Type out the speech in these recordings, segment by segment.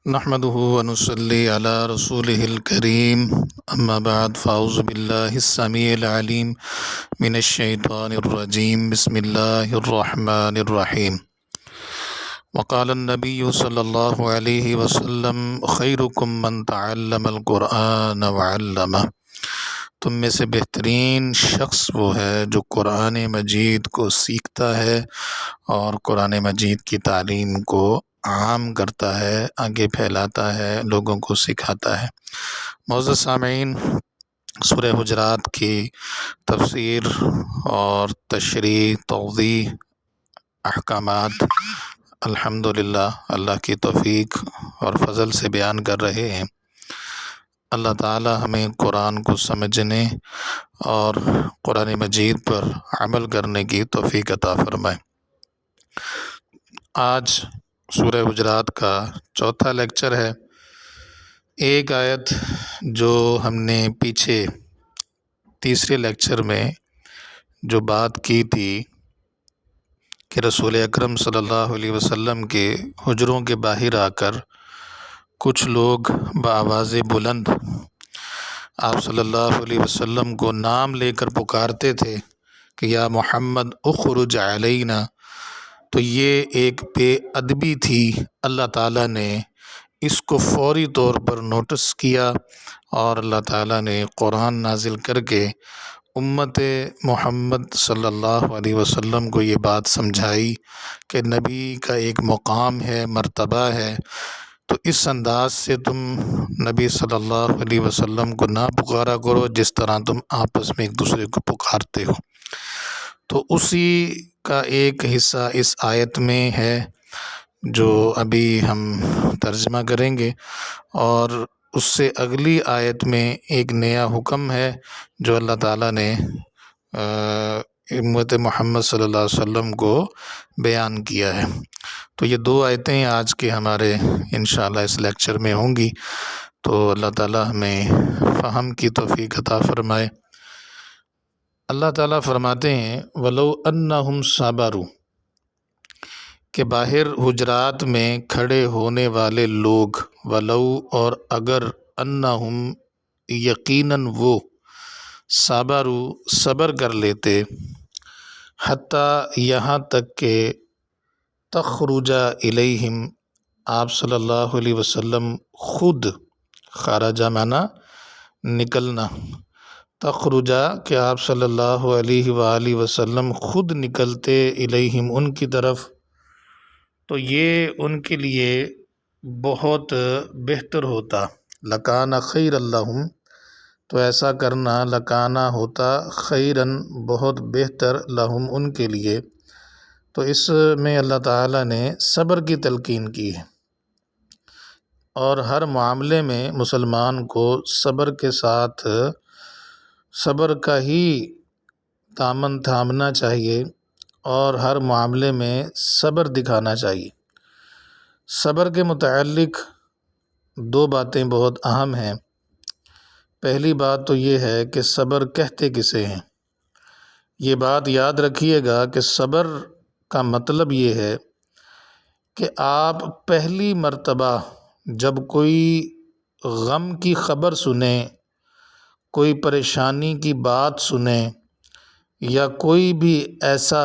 نحمده ونصلي على رسوله الكريم أما بعد فأعوذ بالله السميع العليم من الشيطان الرجيم بسم الله الرحمن الرحيم وقال النبي صلى الله عليه وسلم خيركم من تعلم القرآن وعلمه تم میں سے بہترین شخص وہ ہے جو قرآن مجید کو سیکھتا ہے اور قرآن مجید کی تعلیم کو عام کرتا ہے، آگے پھیلاتا ہے، لوگوں کو سکھاتا ہے۔ معزز سامعین، سورہ حجرات کی تفسیر اور تشریح، توضیح، احکامات الحمدللہ اللہ کی توفیق اور فضل سے بیان کر رہے ہیں۔ اللہ تعالی ہمیں قرآن کو سمجھنے اور قرآن مجید پر عمل کرنے کی توفیق عطا فرمائے۔ آج سورہ حجرات کا چوتھا لیکچر ہے۔ ایک آیت جو ہم نے پیچھے تیسرے لیکچر میں جو بات کی تھی کہ رسول اکرم صلی اللہ علیہ وسلم کے حجروں کے باہر آ کر کچھ لوگ بآواز بلند آپ صلی اللہ علیہ وسلم کو نام لے کر پکارتے تھے کہ یا محمد اخرج علینا، تو یہ ایک بے ادبی تھی۔ اللہ تعالیٰ نے اس کو فوری طور پر نوٹس کیا اور اللہ تعالیٰ نے قرآن نازل کر کے امت محمد صلی اللہ علیہ وسلم کو یہ بات سمجھائی کہ نبی کا ایک مقام ہے، مرتبہ ہے، تو اس انداز سے تم نبی صلی اللہ علیہ وسلم کو نہ پکارا کرو جس طرح تم آپس میں ایک دوسرے کو پکارتے ہو۔ تو اسی کا ایک حصہ اس آیت میں ہے جو ابھی ہم ترجمہ کریں گے، اور اس سے اگلی آیت میں ایک نیا حکم ہے جو اللہ تعالیٰ نے امت محمد صلی اللہ علیہ وسلم کو بیان کیا ہے۔ تو یہ دو آیتیں آج کے ہمارے انشاءاللہ اس لیکچر میں ہوں گی، تو اللہ تعالیٰ ہمیں فہم کی توفیق عطا فرمائے۔ اللہ تعالیٰ فرماتے ہیں وَلَوْ أَنَّهُمْ صَبَرُوا، کہ باہر حجرات میں کھڑے ہونے والے لوگ، ولو اور اگر، انہم یقیناً وہ، صبروا صبر کر لیتے، حتیٰ یہاں تک کہ تخرج الیہم آپ صلی اللہ علیہ وسلم خود، خارجہ معنی نکلنا، تخرجہ کہ آپ صلی اللہ علیہ وآلہ وسلم خود نکلتے، الیہم ان کی طرف، تو یہ ان کے لیے بہت بہتر ہوتا۔ لکان خیر لہم، تو ایسا کرنا لکانا ہوتا خیرن بہت بہتر، لہم ان کے لیے۔ تو اس میں اللہ تعالیٰ نے صبر کی تلقین کی ہے، اور ہر معاملے میں مسلمان کو صبر کے ساتھ صبر کا ہی دامن تھامنا چاہیے، اور ہر معاملے میں صبر دکھانا چاہیے۔ صبر کے متعلق دو باتیں بہت اہم ہیں۔ پہلی بات تو یہ ہے کہ صبر کہتے کسے ہیں۔ یہ بات یاد رکھیے گا کہ صبر کا مطلب یہ ہے کہ آپ پہلی مرتبہ جب کوئی غم کی خبر سنیں، کوئی پریشانی کی بات سنیں، یا کوئی بھی ایسا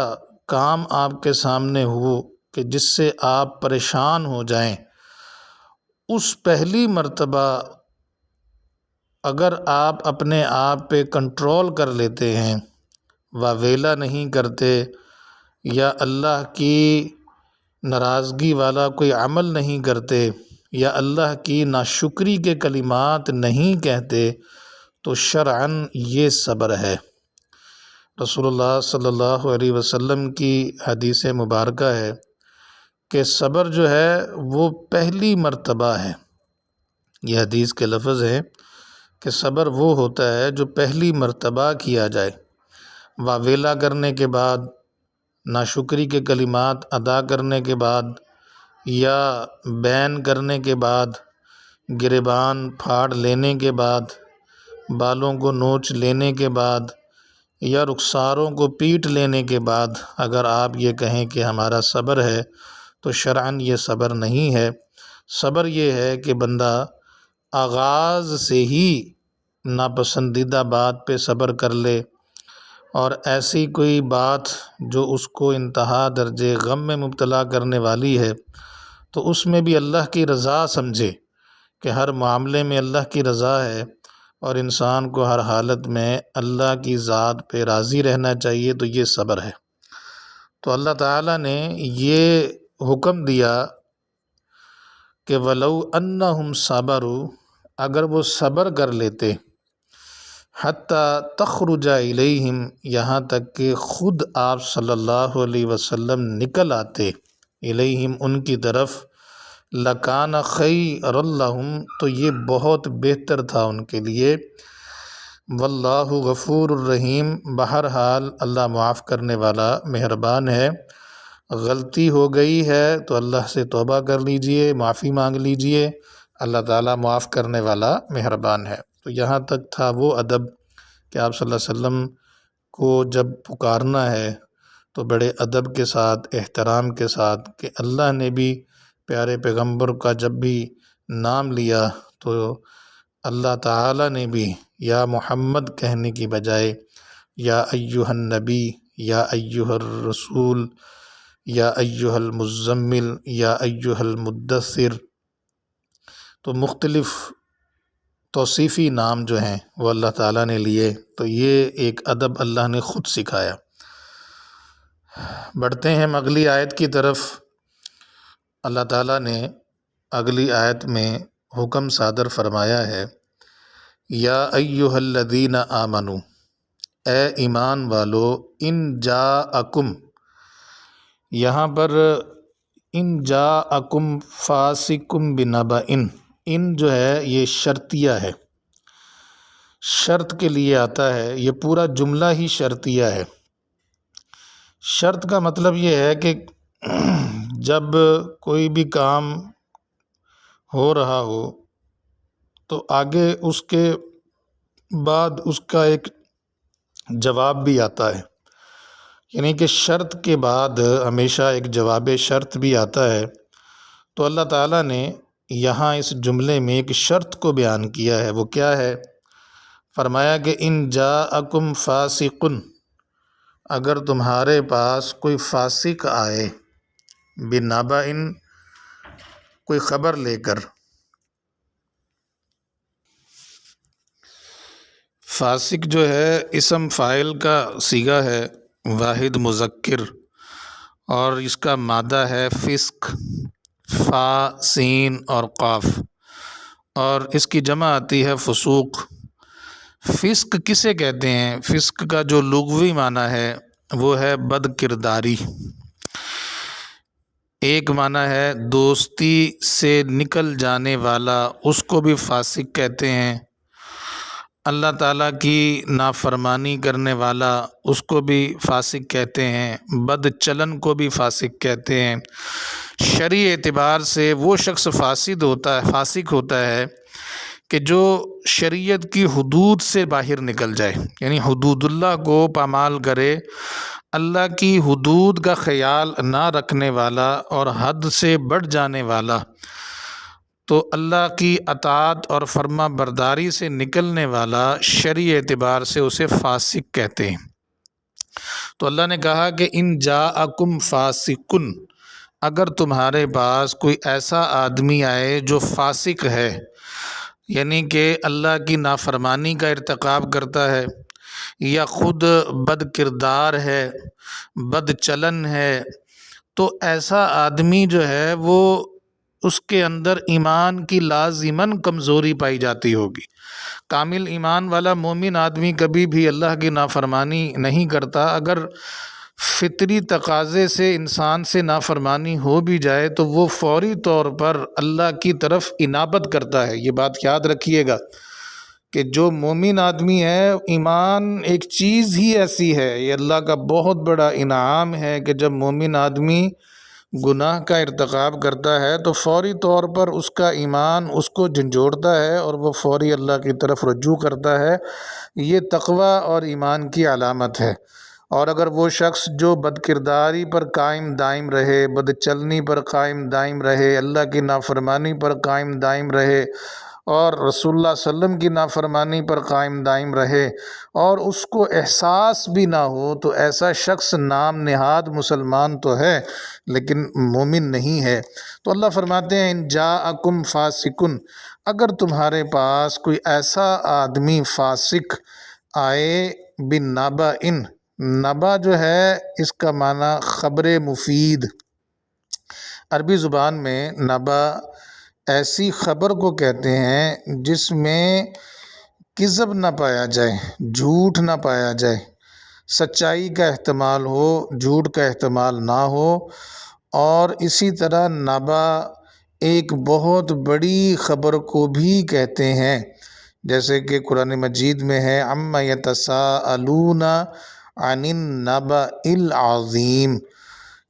کام آپ کے سامنے ہو کہ جس سے آپ پریشان ہو جائیں، اس پہلی مرتبہ اگر آپ اپنے آپ پہ کنٹرول کر لیتے ہیں، واویلا نہیں کرتے، یا اللہ کی ناراضگی والا کوئی عمل نہیں کرتے، یا اللہ کی ناشکری کے کلمات نہیں کہتے، تو شرعاً یہ صبر ہے۔ رسول اللہ صلی اللہ علیہ وسلم کی حدیث مبارکہ ہے کہ صبر جو ہے وہ پہلی مرتبہ ہے۔ یہ حدیث کے لفظ ہیں کہ صبر وہ ہوتا ہے جو پہلی مرتبہ کیا جائے، واویلا کرنے کے بعد، ناشکری کے کلمات ادا کرنے کے بعد، یا بین کرنے کے بعد، گریبان پھاڑ لینے کے بعد، بالوں کو نوچ لینے کے بعد، یا رخساروں کو پیٹ لینے کے بعد اگر آپ یہ کہیں کہ ہمارا صبر ہے، تو شرعاً یہ صبر نہیں ہے۔ صبر یہ ہے کہ بندہ آغاز سے ہی ناپسندیدہ بات پہ صبر کر لے، اور ایسی کوئی بات جو اس کو انتہا درجے غم میں مبتلا کرنے والی ہے تو اس میں بھی اللہ کی رضا سمجھے کہ ہر معاملے میں اللہ کی رضا ہے، اور انسان کو ہر حالت میں اللہ کی ذات پہ راضی رہنا چاہیے، تو یہ صبر ہے۔ تو اللہ تعالیٰ نے یہ حکم دیا کہ وَلَوْ أَنَّهُمْ صَبَرُوا، اگر وہ صبر کر لیتے، حتیٰ تخرج الیہم، یہاں تک کہ خود آپ صلی اللہ علیہ وسلم نکل آتے، الیہم ان کی طرف، لکان خیر لہم، تو یہ بہت بہتر تھا ان کے لیے، واللہ غفور الرحیم، بہرحال اللہ معاف کرنے والا مہربان ہے۔ غلطی ہو گئی ہے تو اللہ سے توبہ کر لیجئے، معافی مانگ لیجئے، اللہ تعالیٰ معاف کرنے والا مہربان ہے۔ تو یہاں تک تھا وہ ادب کہ آپ صلی اللہ علیہ وسلم کو جب پکارنا ہے تو بڑے ادب کے ساتھ، احترام کے ساتھ، کہ اللہ نے بھی پیارے پیغمبر کا جب بھی نام لیا تو اللہ تعالیٰ نے بھی یا محمد کہنے کی بجائے یا ایھا النبی، یا ایھا الرسول، یا ایھا المزمل، یا ایھا المدثر، تو مختلف توصیفی نام جو ہیں وہ اللہ تعالیٰ نے لیے، تو یہ ایک ادب اللہ نے خود سکھایا۔ بڑھتے ہیں ہم اگلی آیت کی طرف۔ اللہ تعالیٰ نے اگلی آیت میں حکم صادر فرمایا ہے، یا ایھا الذین آمنوا، اے ایمان والو، ان جاءکم، یہاں پر ان جاءکم فاسق بنبأ، ان جو ہے یہ شرطیہ ہے، شرط کے لیے آتا ہے، یہ پورا جملہ ہی شرطیہ ہے۔ شرط کا مطلب یہ ہے کہ جب کوئی بھی کام ہو رہا ہو تو آگے اس کے بعد اس کا ایک جواب بھی آتا ہے، یعنی کہ شرط کے بعد ہمیشہ ایک جواب شرط بھی آتا ہے۔ تو اللہ تعالیٰ نے یہاں اس جملے میں ایک شرط کو بیان کیا ہے، وہ کیا ہے؟ فرمایا کہ ان جاءکم فاسق، اگر تمہارے پاس کوئی فاسق آئے، بنبأ، کوئی خبر لے کر۔ فاسق جو ہے اسم فاعل کا صیغہ ہے، واحد مذکر، اور اس کا مادہ ہے فسق، فا، سین اور قاف، اور اس کی جمع آتی ہے فسوق۔ فسق کسے کہتے ہیں؟ فسق کا جو لغوی معنی ہے وہ ہے بد کرداری۔ ایک معنی ہے دوستی سے نکل جانے والا، اس کو بھی فاسق کہتے ہیں۔ اللہ تعالیٰ کی نافرمانی کرنے والا، اس کو بھی فاسق کہتے ہیں۔ بد چلن کو بھی فاسق کہتے ہیں۔ شرعی اعتبار سے وہ شخص فاسق ہوتا ہے کہ جو شریعت کی حدود سے باہر نکل جائے، یعنی حدود اللہ کو پامال کرے، اللہ کی حدود کا خیال نہ رکھنے والا اور حد سے بڑھ جانے والا، تو اللہ کی اطاعت اور فرما برداری سے نکلنے والا، شرعی اعتبار سے اسے فاسق کہتے ہیں۔ تو اللہ نے کہا کہ ان جاءکم فاسق، اگر تمہارے پاس کوئی ایسا آدمی آئے جو فاسق ہے، یعنی کہ اللہ کی نافرمانی کا ارتکاب کرتا ہے، یا خود بد کردار ہے، بد چلن ہے، تو ایسا آدمی جو ہے وہ اس کے اندر ایمان کی لازماً کمزوری پائی جاتی ہوگی۔ کامل ایمان والا مومن آدمی کبھی بھی اللہ کی نافرمانی نہیں کرتا۔ اگر فطری تقاضے سے انسان سے نافرمانی ہو بھی جائے تو وہ فوری طور پر اللہ کی طرف انابت کرتا ہے۔ یہ بات یاد رکھیے گا کہ جو مومن آدمی ہے، ایمان ایک چیز ہی ایسی ہے، یہ اللہ کا بہت بڑا انعام ہے کہ جب مومن آدمی گناہ کا ارتکاب کرتا ہے تو فوری طور پر اس کا ایمان اس کو جھنجھوڑتا ہے اور وہ فوری اللہ کی طرف رجوع کرتا ہے۔ یہ تقوی اور ایمان کی علامت ہے۔ اور اگر وہ شخص جو بد کرداری پر قائم دائم رہے، بد چلنی پر قائم دائم رہے، اللہ کی نافرمانی پر قائم دائم رہے اور رسول اللہ صلی اللہ علیہ وسلم کی نافرمانی پر قائم دائم رہے اور اس کو احساس بھی نہ ہو، تو ایسا شخص نام نہاد مسلمان تو ہے لیکن مومن نہیں ہے۔ تو اللہ فرماتے ہیں ان جاءکم فاسقن، اگر تمہارے پاس کوئی ایسا آدمی فاسق آئے بنبأ، نبا جو ہے اس کا معنی خبر مفید۔ عربی زبان میں نبا ایسی خبر کو کہتے ہیں جس میں کذب نہ پایا جائے، جھوٹ نہ پایا جائے، سچائی کا احتمال ہو، جھوٹ کا احتمال نہ ہو۔ اور اسی طرح نبا ایک بہت بڑی خبر کو بھی کہتے ہیں، جیسے کہ قرآن مجید میں ہے عما یتساءلون عن النبأ العظیم،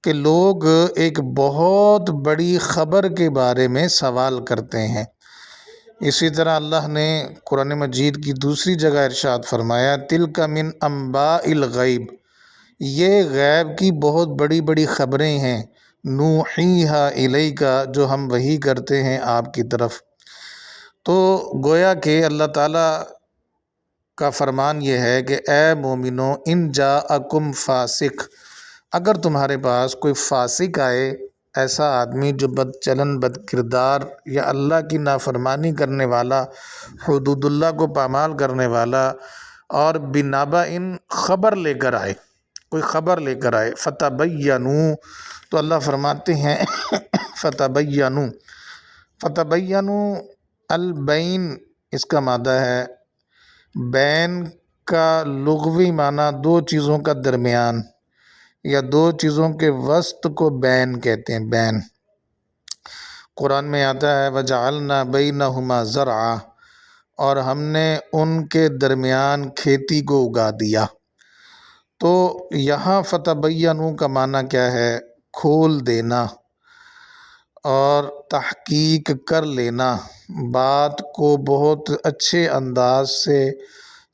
کہ لوگ ایک بہت بڑی خبر کے بارے میں سوال کرتے ہیں۔ اسی طرح اللہ نے قرآن مجید کی دوسری جگہ ارشاد فرمایا تلک من انباء الغیب، یہ غیب کی بہت بڑی بڑی خبریں ہیں، نوحیہا الیک، جو ہم وحی کرتے ہیں آپ کی طرف۔ تو گویا کہ اللہ تعالیٰ کا فرمان یہ ہے کہ اے مومنو ان جاءکم فاسق، اگر تمہارے پاس کوئی فاسق آئے، ایسا آدمی جو بد چلن، بد کردار یا اللہ کی نافرمانی کرنے والا، حدود اللہ کو پامال کرنے والا، اور بنبأ خبر لے کر آئے، کوئی خبر لے کر آئے، فتبینوا، تو اللہ فرماتے ہیں فتبینوا، فتبینوا البین اس کا مادہ ہے، بین کا لغوی معنی دو چیزوں کا درمیان یا دو چیزوں کے وسط کو بین کہتے ہیں، بین۔ قرآن میں آتا ہے وَجَعَلْنَا بَيْنَهُمَا زَرْعًا، اور ہم نے ان کے درمیان کھیتی کو اگا دیا۔ تو یہاں فتبینوا کا معنی کیا ہے؟ کھول دینا اور تحقیق کر لینا، بات کو بہت اچھے انداز سے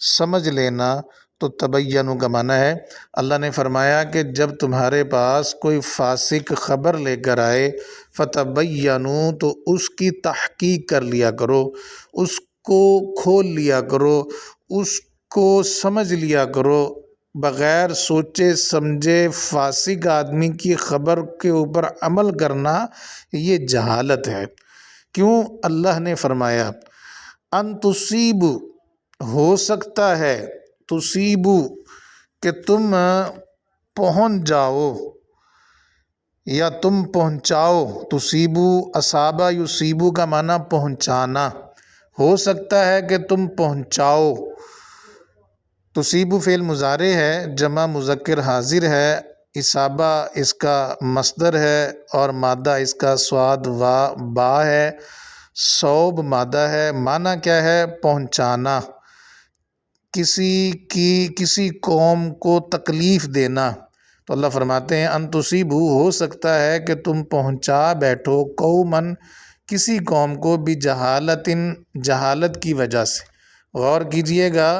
سمجھ لینا، تو تبینوا کا معنی ہے۔ اللہ نے فرمایا کہ جب تمہارے پاس کوئی فاسق خبر لے کر آئے فتبینوا، تو اس کی تحقیق کر لیا کرو، اس کو کھول لیا کرو، اس کو سمجھ لیا کرو۔ بغیر سوچے سمجھے فاسق آدمی کی خبر کے اوپر عمل کرنا یہ جہالت ہے۔ کیوں؟ اللہ نے فرمایا ان تصیبوا، ہو سکتا ہے، تصیبوا کہ تم پہنچ جاؤ یا تم پہنچاؤ، تصیبوا اصابہ یصیبو کا معنی پہنچانا، ہو سکتا ہے کہ تم پہنچاؤ۔ تصیبوا فعل مضارع ہے، جمع مذکر حاضر ہے، اصابہ اس کا مصدر ہے اور مادہ اس کا صاد و با ہے، صوب مادہ ہے۔ معنی کیا ہے؟ پہنچانا، کسی قوم کو تکلیف دینا۔ تو اللہ فرماتے ہیں ان تصیبوا، ہو سکتا ہے کہ تم پہنچا بیٹھو، قومن کسی قوم کو، بجہالت، جہالت کی وجہ سے۔ غور کیجئے گا،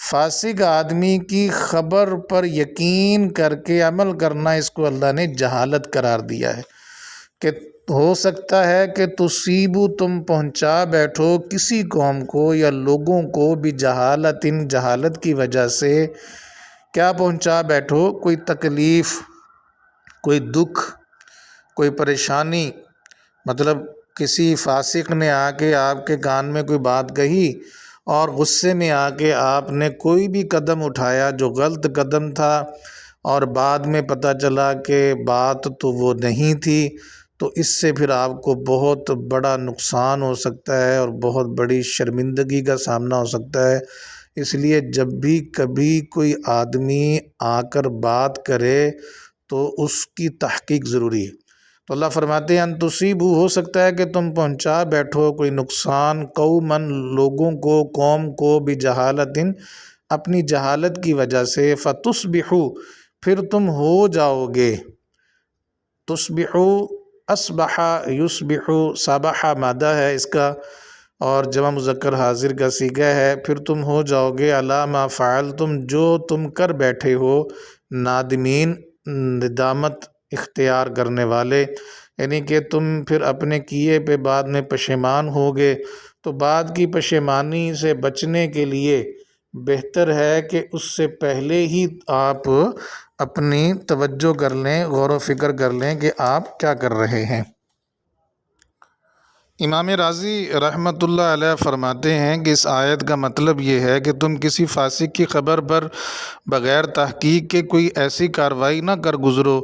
فاسق آدمی کی خبر پر یقین کر کے عمل کرنا، اس کو اللہ نے جہالت قرار دیا ہے، کہ ہو سکتا ہے کہ تصیبوا، تم پہنچا بیٹھو کسی قوم کو یا لوگوں کو، بجہالت، جہالت کی وجہ سے۔ کیا پہنچا بیٹھو؟ کوئی تکلیف، کوئی دکھ، کوئی پریشانی۔ مطلب کسی فاسق نے آ کے آپ کے کان میں کوئی بات کہی اور غصے میں آ کے آپ نے کوئی بھی قدم اٹھایا جو غلط قدم تھا، اور بعد میں پتہ چلا کہ بات تو وہ نہیں تھی، تو اس سے پھر آپ کو بہت بڑا نقصان ہو سکتا ہے اور بہت بڑی شرمندگی کا سامنا ہو سکتا ہے۔ اس لیے جب بھی کبھی کوئی آدمی آ کر بات کرے تو اس کی تحقیق ضروری ہے۔ تو اللہ فرماتے ہیں ان تصیبوا، ہو سکتا ہے کہ تم پہنچا بیٹھو کوئی نقصان، قومن لوگوں کو، قوم کو، بجہالت اپنی جہالت کی وجہ سے، فتصبحوا پھر تم ہو جاؤ گے، تصبحوا اصبح یصبح، صبح مادہ ہے اس کا، اور جمع مذکر حاضر کا صیغہ ہے، پھر تم ہو جاؤ گے علی ما فعلتم، جو تم کر بیٹھے ہو، نادمین، ندامت اختیار کرنے والے، یعنی کہ تم پھر اپنے کیے پہ بعد میں پشیمان ہوگے۔ تو بعد کی پشیمانی سے بچنے کے لیے بہتر ہے کہ اس سے پہلے ہی آپ اپنی توجہ کر لیں، غور و فکر کر لیں کہ آپ کیا کر رہے ہیں۔ امام راضی رحمۃ اللہ علیہ فرماتے ہیں کہ اس آیت کا مطلب یہ ہے کہ تم کسی فاسق کی خبر پر بغیر تحقیق کے کوئی ایسی کارروائی نہ کر گزرو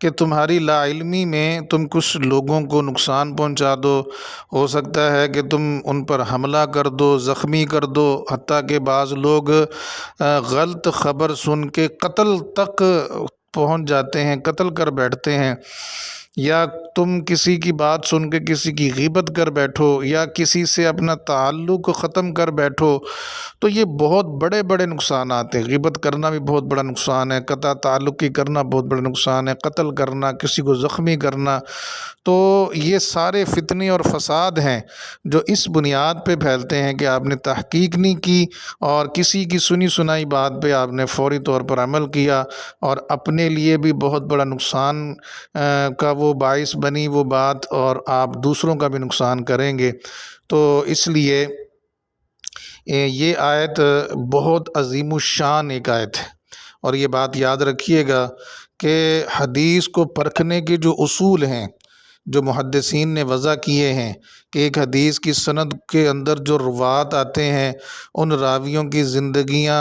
کہ تمہاری لا علمی میں تم کچھ لوگوں کو نقصان پہنچا دو۔ ہو سکتا ہے کہ تم ان پر حملہ کر دو، زخمی کر دو، حتیٰ کہ بعض لوگ غلط خبر سن کے قتل تک پہنچ جاتے ہیں، قتل کر بیٹھتے ہیں، یا تم کسی کی بات سن کے کسی کی غیبت کر بیٹھو، یا کسی سے اپنا تعلق ختم کر بیٹھو، تو یہ بہت بڑے بڑے نقصانات ہیں۔ غیبت کرنا بھی بہت بڑا نقصان ہے، قطع تعلق کی کرنا بہت بڑا نقصان ہے، قتل کرنا، کسی کو زخمی کرنا، تو یہ سارے فتنے اور فساد ہیں جو اس بنیاد پہ پھیلتے ہیں کہ آپ نے تحقیق نہیں کی اور کسی کی سنی سنائی بات پہ آپ نے فوری طور پر عمل کیا، اور اپنے لیے بھی بہت بڑا نقصان کا وہ باعث بنی وہ بات، اور آپ دوسروں کا بھی نقصان کریں گے۔ تو اس لیے یہ آیت بہت عظیم الشان ایک آیت ہے، اور یہ بات یاد رکھیے گا کہ حدیث کو پرکھنے کے جو اصول ہیں جو محدثین نے وضع کیے ہیں، کہ ایک حدیث کی سند کے اندر جو روات آتے ہیں ان راویوں کی زندگیاں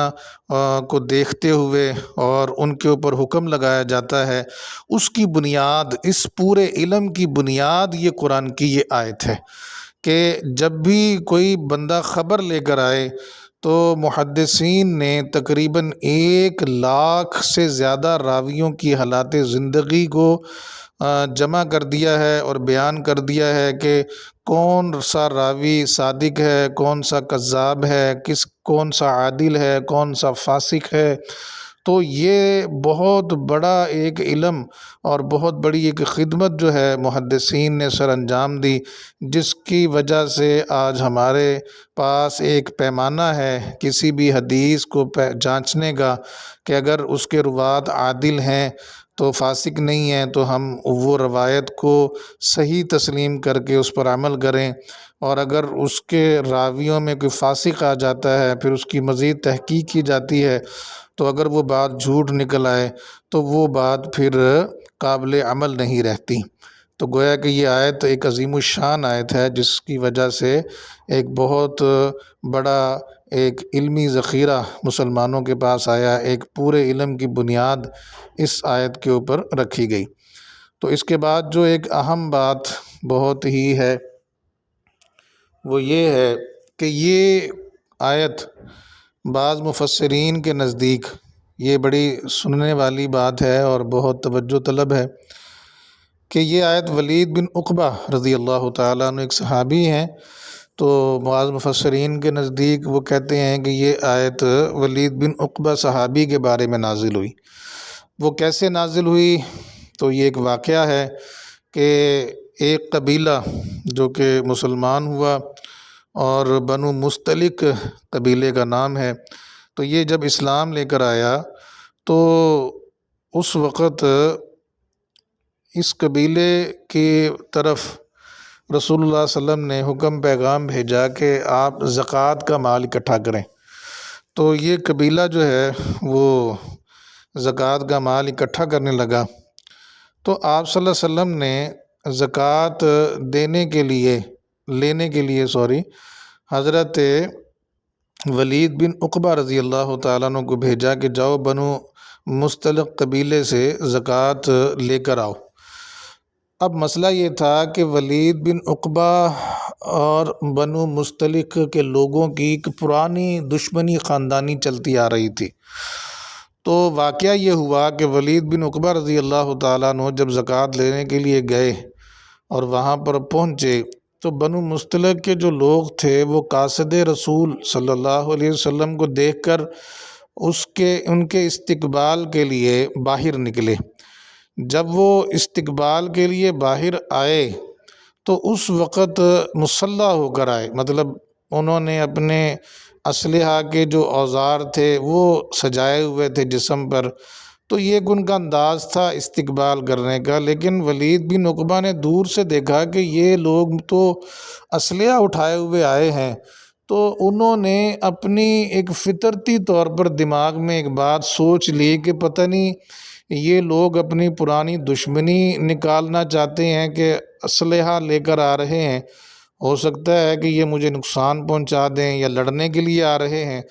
کو دیکھتے ہوئے اور ان کے اوپر حکم لگایا جاتا ہے، اس کی بنیاد، اس پورے علم کی بنیاد یہ قرآن کی یہ آیت ہے کہ جب بھی کوئی بندہ خبر لے کر آئے تو محدثین نے تقریباً 1,00,000 سے زیادہ راویوں کی حالات زندگی کو جمع کر دیا ہے اور بیان کر دیا ہے کہ کون سا راوی صادق ہے، کون سا کذاب ہے، کون سا عادل ہے، کون سا فاسق ہے۔ تو یہ بہت بڑا ایک علم اور بہت بڑی ایک خدمت جو ہے محدثین نے سر انجام دی، جس کی وجہ سے آج ہمارے پاس ایک پیمانہ ہے کسی بھی حدیث کو جانچنے کا کہ اگر اس کے روات عادل ہیں تو فاسق نہیں ہیں تو ہم وہ روایت کو صحیح تسلیم کر کے اس پر عمل کریں، اور اگر اس کے راویوں میں کوئی فاسق آ جاتا ہے پھر اس کی مزید تحقیق کی جاتی ہے تو اگر وہ بات جھوٹ نکل آئے تو وہ بات پھر قابل عمل نہیں رہتی۔ تو گویا کہ یہ آیت ایک عظیم الشان آیت ہے جس کی وجہ سے ایک بہت بڑا ایک علمی ذخیرہ مسلمانوں کے پاس آیا، ایک پورے علم کی بنیاد اس آیت کے اوپر رکھی گئی۔ تو اس کے بعد جو ایک اہم بات بہت ہی ہے وہ یہ ہے کہ یہ آیت بعض مفسرین کے نزدیک یہ بڑی سننے والی بات ہے اور بہت توجہ طلب ہے کہ یہ آیت ولید بن عقبہ رضی اللہ تعالیٰ عنہ ایک صحابی ہیں، تو بعض مفسرین کے نزدیک وہ کہتے ہیں کہ یہ آیت ولید بن عقبہ صحابی کے بارے میں نازل ہوئی۔ وہ کیسے نازل ہوئی؟ تو یہ ایک واقعہ ہے کہ ایک قبیلہ جو کہ مسلمان ہوا اور بنو مستلق قبیلے کا نام ہے، تو یہ جب اسلام لے کر آیا تو اس وقت اس قبیلے کی طرف رسول اللہ صلی اللہ علیہ وسلم نے حکم پیغام بھیجا کہ آپ زکوٰۃ کا مال اکٹھا کریں۔ تو یہ قبیلہ جو ہے وہ زکوٰۃ کا مال اکٹھا کرنے لگا، تو آپ صلی اللہ علیہ وسلم نے زکوٰۃ لینے کے لیے حضرت ولید بن عقبہ رضی اللہ تعالیٰ عنہ کو بھیجا کہ جاؤ بنو مستلق قبیلے سے زکوٰۃ لے کر آؤ۔ اب مسئلہ یہ تھا کہ ولید بن عقبہ اور بنو مستلق کے لوگوں کی ایک پرانی دشمنی خاندانی چلتی آ رہی تھی۔ تو واقعہ یہ ہوا کہ ولید بن عقبہ رضی اللہ تعالیٰ عنہ جب زکوٰۃ لینے کے لیے گئے اور وہاں پر پہنچے تو بنو مستلق کے جو لوگ تھے وہ قاصد رسول صلی اللہ علیہ وسلم کو دیکھ کر ان کے استقبال کے لیے باہر نکلے۔ جب وہ استقبال کے لیے باہر آئے تو اس وقت مسلح ہو کر آئے، مطلب انہوں نے اپنے اسلحہ کے جو اوزار تھے وہ سجائے ہوئے تھے جسم پر، تو یہ ایک ان کا انداز تھا استقبال کرنے کا۔ لیکن ولید بن عقبہ نے دور سے دیکھا کہ یہ لوگ تو اسلحہ اٹھائے ہوئے آئے ہیں، تو انہوں نے اپنی ایک فطرتی طور پر دماغ میں ایک بات سوچ لی کہ پتہ نہیں یہ لوگ اپنی پرانی دشمنی نکالنا چاہتے ہیں کہ اسلحہ لے کر آ رہے ہیں، ہو سکتا ہے کہ یہ مجھے نقصان پہنچا دیں یا لڑنے کے لیے آ رہے ہیں۔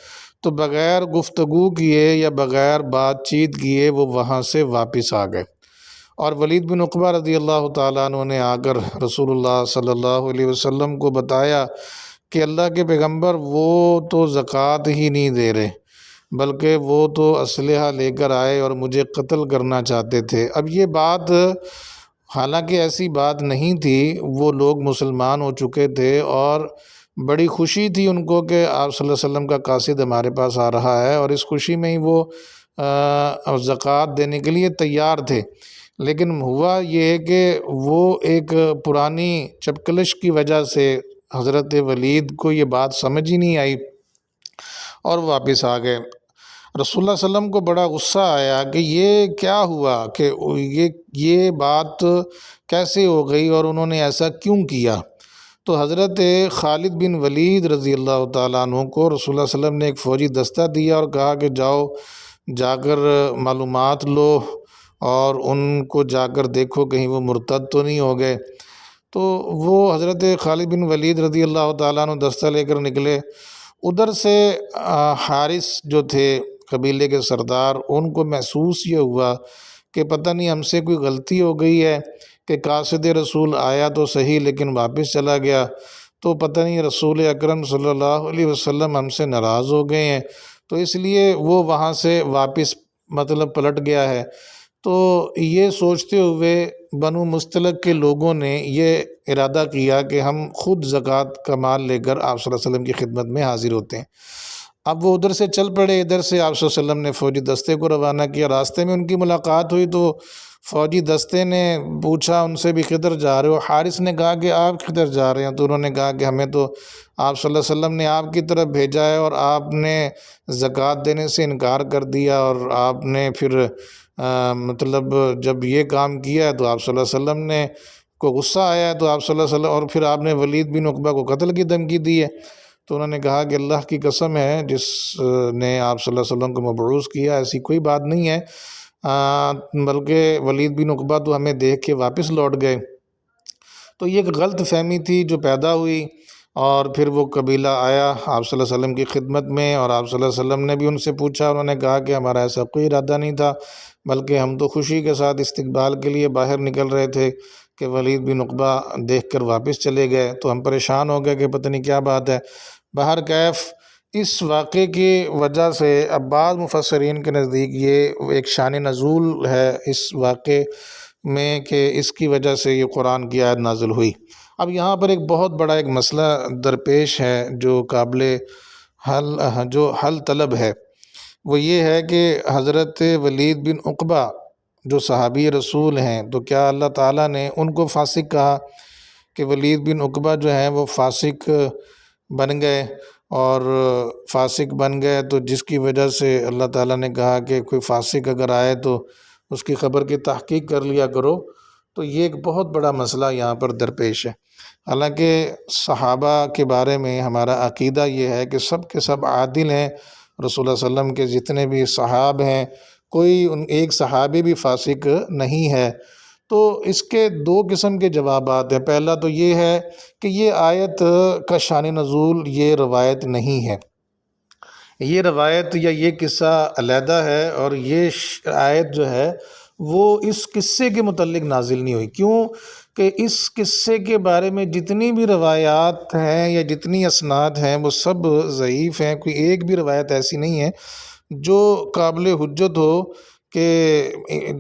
تو بغیر گفتگو کیے یا بغیر بات چیت کیے وہ وہاں سے واپس آ گئے، اور ولید بن عقبہ رضی اللہ تعالیٰ عنہ نے آ کر رسول اللہ صلی اللہ علیہ وسلم کو بتایا کہ اللہ کے پیغمبر وہ تو زکوٰۃ ہی نہیں دے رہے، بلکہ وہ تو اسلحہ لے کر آئے اور مجھے قتل کرنا چاہتے تھے۔ اب یہ بات حالانکہ ایسی بات نہیں تھی، وہ لوگ مسلمان ہو چکے تھے اور بڑی خوشی تھی ان کو کہ آپ صلی اللہ علیہ وسلم کا قاصد ہمارے پاس آ رہا ہے، اور اس خوشی میں ہی وہ زکوٰۃ دینے کے لیے تیار تھے۔ لیکن ہوا یہ ہے کہ وہ ایک پرانی چپکلش کی وجہ سے حضرت ولید کو یہ بات سمجھ ہی نہیں آئی اور واپس آ گئے۔ رسول اللہ صلی اللہ علیہ وسلم کو بڑا غصہ آیا کہ یہ کیا ہوا، کہ یہ بات کیسے ہو گئی اور انہوں نے ایسا کیوں کیا۔ تو حضرت خالد بن ولید رضی اللہ تعالیٰ عنہ کو رسول اللہ صلی اللہ علیہ وسلم نے ایک فوجی دستہ دیا اور کہا کہ جاؤ جا کر معلومات لو اور ان کو جا کر دیکھو کہیں وہ مرتد تو نہیں ہو گئے۔ تو وہ حضرت خالد بن ولید رضی اللہ تعالیٰ عنہ دستہ لے کر نکلے۔ ادھر سے حارث جو تھے قبیلے کے سردار، ان کو محسوس یہ ہوا کہ پتہ نہیں ہم سے کوئی غلطی ہو گئی ہے کہ قاصد رسول آیا تو صحیح لیکن واپس چلا گیا، تو پتہ نہیں رسول اکرم صلی اللہ علیہ وسلم ہم سے ناراض ہو گئے ہیں، تو اس لیے وہ وہاں سے واپس مطلب پلٹ گیا ہے۔ تو یہ سوچتے ہوئے بنو مستلق کے لوگوں نے یہ ارادہ کیا کہ ہم خود زکوٰۃ کا مال لے کر آپ صلی اللہ علیہ وسلم کی خدمت میں حاضر ہوتے ہیں۔ اب وہ ادھر سے چل پڑے، ادھر سے آپ صلی اللہ علیہ وسلم نے فوجی دستے کو روانہ کیا۔ راستے میں ان کی ملاقات ہوئی تو فوجی دستے نے پوچھا ان سے بھی کدھر جا رہے ہو؟ حارث نے کہا کہ آپ کدھر جا رہے ہیں؟ تو انہوں نے کہا کہ ہمیں تو آپ صلی اللہ علیہ وسلم نے آپ کی طرف بھیجا ہے اور آپ نے زکوٰۃ دینے سے انکار کر دیا، اور آپ نے پھر مطلب جب یہ کام کیا تو آپ صلی اللہ علیہ وسلم نے کو غصہ آیا ہے، تو آپ صلی اللہ علیہ وسلم اور پھر آپ نے ولید بن عقبہ کو قتل کی دھمکی دی ہے۔ تو انہوں نے کہا کہ اللہ کی قسم ہے جس نے آپ صلی اللہ علیہ وسلم کو مبعوث کیا، ایسی کوئی بات نہیں ہے، بلکہ ولید بن عقبہ تو ہمیں دیکھ کے واپس لوٹ گئے۔ تو یہ ایک غلط فہمی تھی جو پیدا ہوئی، اور پھر وہ قبیلہ آیا آپ صلی اللہ علیہ وسلم کی خدمت میں، اور آپ صلی اللہ علیہ وسلم نے بھی ان سے پوچھا، انہوں نے کہا کہ ہمارا ایسا کوئی ارادہ نہیں تھا، بلکہ ہم تو خوشی کے ساتھ استقبال کے لیے باہر نکل رہے تھے کہ ولید بن عقبہ دیکھ کر واپس چلے گئے، تو ہم پریشان ہو گئے کہ پتہ نہیں کیا بات ہے۔ بہرکیف اس واقعے کی وجہ سے اب بعض مفسرین کے نزدیک یہ ایک شان نزول ہے اس واقعے میں کہ اس کی وجہ سے یہ قرآن کی آیت نازل ہوئی۔ اب یہاں پر ایک بہت بڑا ایک مسئلہ درپیش ہے جو قابل حل طلب ہے، وہ یہ ہے کہ حضرت ولید بن عقبہ جو صحابی رسول ہیں، تو کیا اللہ تعالیٰ نے ان کو فاسق کہا کہ ولید بن عقبہ جو ہیں وہ فاسق بن گئے، اور فاسق بن گئے تو جس کی وجہ سے اللہ تعالیٰ نے کہا کہ کوئی فاسق اگر آئے تو اس کی خبر کی تحقیق کر لیا کرو؟ تو یہ ایک بہت بڑا مسئلہ یہاں پر درپیش ہے۔ حالانکہ صحابہ کے بارے میں ہمارا عقیدہ یہ ہے کہ سب کے سب عادل ہیں، رسول اللہ صلی اللہ علیہ وسلم کے جتنے بھی صحاب ہیں کوئی ایک صحابی بھی فاسق نہیں ہے۔ تو اس کے دو قسم کے جوابات ہیں۔ پہلا تو یہ ہے کہ یہ آیت کا شان نزول یہ روایت نہیں ہے، یہ روایت یا یہ قصہ علیحدہ ہے، اور یہ آیت جو ہے وہ اس قصے کے متعلق نازل نہیں ہوئی۔ کیوں کہ اس قصے کے بارے میں جتنی بھی روایات ہیں یا جتنی اسناد ہیں وہ سب ضعیف ہیں، کوئی ایک بھی روایت ایسی نہیں ہے جو قابل حجت ہو، کہ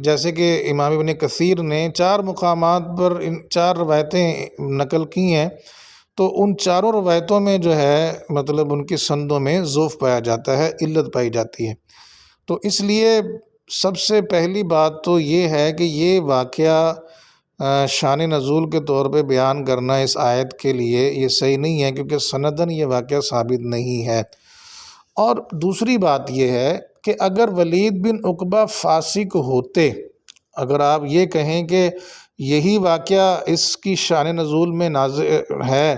جیسے کہ امام ابن کثیر نے 4 مقامات پر ان 4 روایتیں نقل کی ہیں، تو ان چاروں روایتوں میں جو ہے مطلب ان کی سندوں میں ضعف پایا جاتا ہے، علت پائی جاتی ہے۔ تو اس لیے سب سے پہلی بات تو یہ ہے کہ یہ واقعہ شان نزول کے طور پہ بیان کرنا اس آیت کے لیے یہ صحیح نہیں ہے، کیونکہ سنداً یہ واقعہ ثابت نہیں ہے۔ اور دوسری بات یہ ہے کہ اگر ولید بن عقبہ فاسق ہوتے، اگر آپ یہ کہیں کہ یہی واقعہ اس کی شان نزول میں نازل ہے،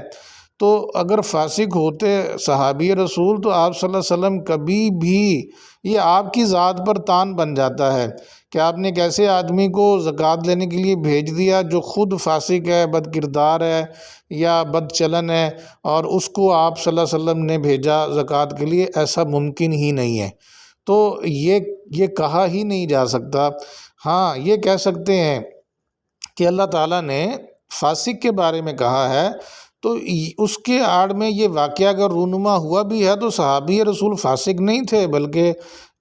تو اگر فاسق ہوتے صحابی رسول تو آپ صلی اللہ علیہ وسلم کبھی بھی، یہ آپ کی ذات پر تان بن جاتا ہے کہ آپ نے کیسے آدمی کو زکوٰۃ لینے کے لیے بھیج دیا جو خود فاسق ہے، بد کردار ہے یا بد چلن ہے، اور اس کو آپ صلی اللہ علیہ وسلم نے بھیجا زکوٰۃ کے لیے، ایسا ممکن ہی نہیں ہے۔ تو یہ کہا ہی نہیں جا سکتا۔ ہاں یہ کہہ سکتے ہیں کہ اللہ تعالیٰ نے فاسق کے بارے میں کہا ہے، تو اس کے آڑ میں یہ واقعہ اگر رونما ہوا بھی ہے تو صحابی رسول فاسق نہیں تھے، بلکہ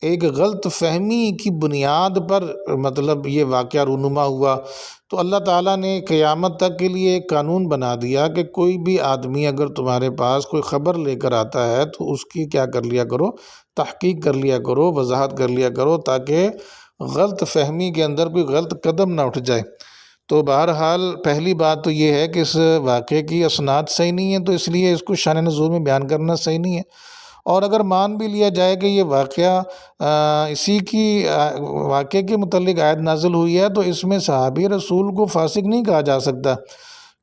ایک غلط فہمی کی بنیاد پر مطلب یہ واقعہ رونما ہوا۔ تو اللہ تعالیٰ نے قیامت تک کے لیے ایک قانون بنا دیا کہ کوئی بھی آدمی اگر تمہارے پاس کوئی خبر لے کر آتا ہے تو اس کی کیا کر لیا کرو، تحقیق کر لیا کرو، وضاحت کر لیا کرو، تاکہ غلط فہمی کے اندر کوئی غلط قدم نہ اٹھ جائے۔ تو بہرحال پہلی بات تو یہ ہے کہ اس واقعے کی اسناد صحیح نہیں ہے، تو اس لیے اس کو شان نزول میں بیان کرنا صحیح نہیں ہے۔ اور اگر مان بھی لیا جائے کہ یہ واقعہ اسی کی واقعے کے متعلق آیت نازل ہوئی ہے، تو اس میں صحابی رسول کو فاسق نہیں کہا جا سکتا،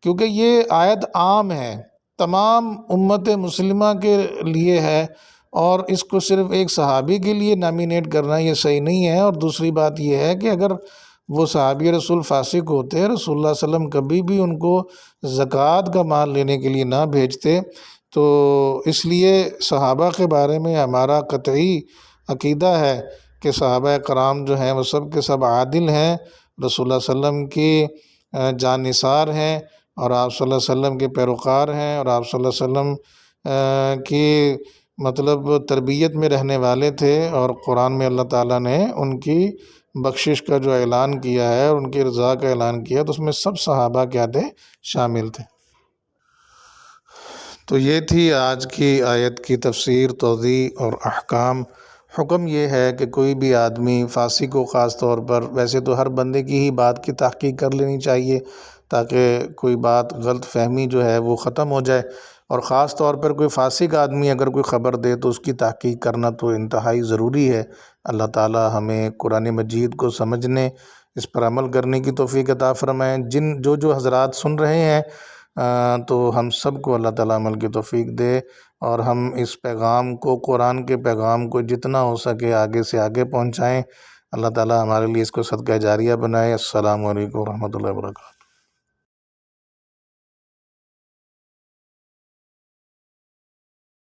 کیونکہ یہ آیت عام ہے، تمام امت مسلمہ کے لیے ہے، اور اس کو صرف ایک صحابی کے لیے نامینیٹ کرنا یہ صحیح نہیں ہے۔ اور دوسری بات یہ ہے کہ اگر وہ صحابی رسول فاسق ہوتے، رسول اللہ صلی اللہ علیہ وسلم کبھی بھی ان کو زکوٰۃ کا مال لینے کے لیے نہ بھیجتے۔ تو اس لیے صحابہ کے بارے میں ہمارا قطعی عقیدہ ہے کہ صحابہ کرام جو ہیں وہ سب کے سب عادل ہیں، رسول اللہ صلی اللہ علیہ وسلم کی جان نثار ہیں، اور آپ صلی اللہ علیہ وسلم کے پیروکار ہیں، اور آپ صلی اللہ علیہ وسلم کی مطلب تربیت میں رہنے والے تھے، اور قرآن میں اللہ تعالیٰ نے ان کی بخشش کا جو اعلان کیا ہے اور ان کی رضا کا اعلان کیا، تو اس میں سب صحابہ کیا تھے، شامل تھے۔ تو یہ تھی آج کی آیت کی تفسیر، توضیح اور احکام۔ حکم یہ ہے کہ کوئی بھی آدمی فاسق کو خاص طور پر، ویسے تو ہر بندے کی ہی بات کی تحقیق کر لینی چاہیے تاکہ کوئی بات غلط فہمی جو ہے وہ ختم ہو جائے، اور خاص طور پر کوئی فاسق آدمی اگر کوئی خبر دے تو اس کی تحقیق کرنا تو انتہائی ضروری ہے۔ اللہ تعالی ہمیں قرآن مجید کو سمجھنے، اس پر عمل کرنے کی توفیق عطا فرمائیں۔ جو حضرات سن رہے ہیں تو ہم سب کو اللہ تعالیٰ عمل کی توفیق دے، اور ہم اس پیغام کو، قرآن کے پیغام کو جتنا ہو سکے آگے سے آگے پہنچائیں۔ اللہ تعالیٰ ہمارے لیے اس کو صدقہ جاریہ بنائے۔ السلام علیکم ورحمۃ اللہ وبرکاتہ۔